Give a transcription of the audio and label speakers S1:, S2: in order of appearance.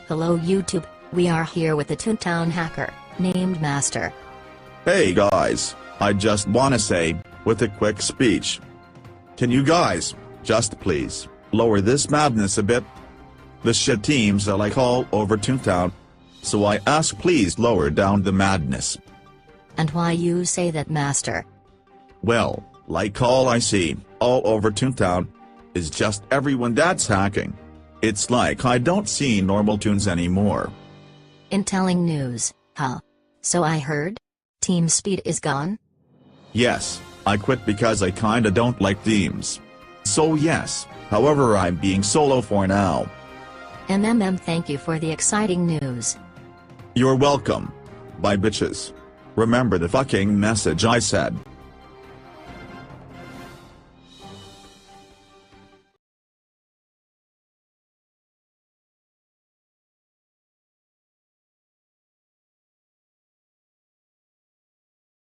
S1: Hello YouTube, we are here with a Toontown hacker, named Master.
S2: Hey guys, I just wanna say, with a quick speech. Can you guys, just please, lower this madness a bit? The shit teams are like all over Toontown. So I ask please lower down the madness.
S1: And why you say that, Master?
S2: Well, like all I see, all over Toontown, is just everyone that's hacking. It's like I don't see normal toons anymore.
S1: In telling news, huh? So I heard? Team Speed is gone?
S2: Yes, I quit because I kinda don't like teams. So yes, however I'm being solo for now.
S1: Thank you for the exciting news.
S2: You're welcome. Bye bitches. Remember the fucking message I said.